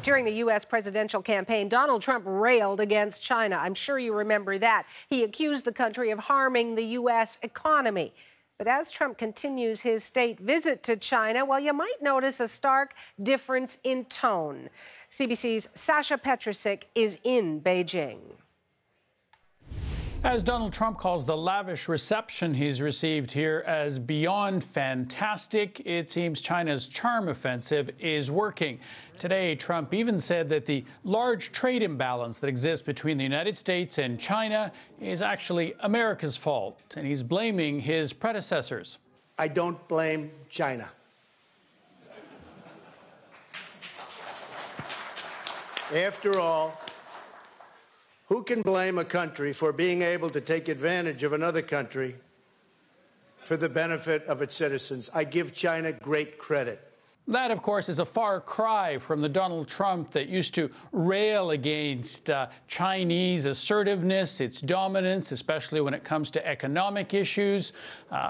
During the U.S. presidential campaign, Donald Trump railed against China. I'm sure you remember that. He accused the country of harming the U.S. economy. But as Trump continues his state visit to China, well, you might notice a stark difference in tone. CBC's Sasha Petrusik is in Beijing. As Donald Trump calls the lavish reception he's received here as beyond fantastic, it seems China's charm offensive is working. Today, Trump even said that the large trade imbalance that exists between the United States and China is actually America's fault, and he's blaming his predecessors. I don't blame China. After all, who can blame a country for being able to take advantage of another country for the benefit of its citizens? I give China great credit. That, of course, is a far cry from the Donald Trump that used to rail against Chinese assertiveness, its dominance, especially when it comes to economic issues.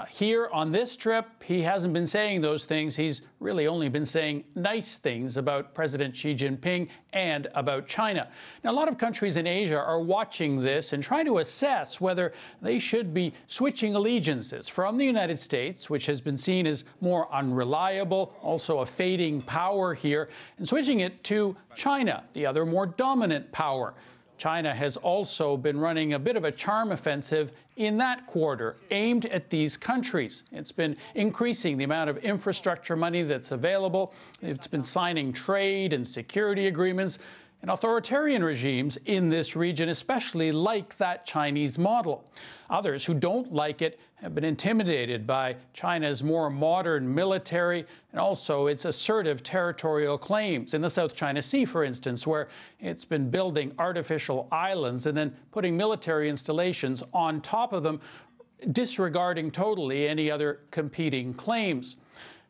Here on this trip, he hasn't been saying those things. He's really only been saying nice things about President Xi Jinping and about China. Now, a lot of countries in Asia are watching this and trying to assess whether they should be switching allegiances from the United States, which has been seen as more unreliable, also a fading power here, and switching it to China, the other more dominant power. China has also been running a bit of a charm offensive in that quarter, aimed at these countries. It's been increasing the amount of infrastructure money that's available. It's been signing trade and security agreements. And authoritarian regimes in this region especially like that Chinese model. Others who don't like it have been intimidated by China's more modern military and also its assertive territorial claims in the South China Sea, for instance, where it's been building artificial islands and then putting military installations on top of them, disregarding totally any other competing claims.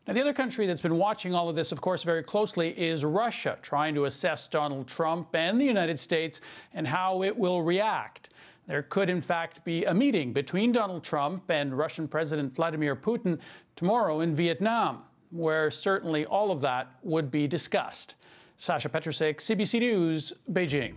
Now, the other country that's been watching all of this, of course, very closely is Russia, trying to assess Donald Trump and the United States and how it will react. There could, in fact, be a meeting between Donald Trump and Russian President Vladimir Putin tomorrow in Vietnam, where certainly all of that would be discussed. Sasha Petrusik, CBC News, Beijing.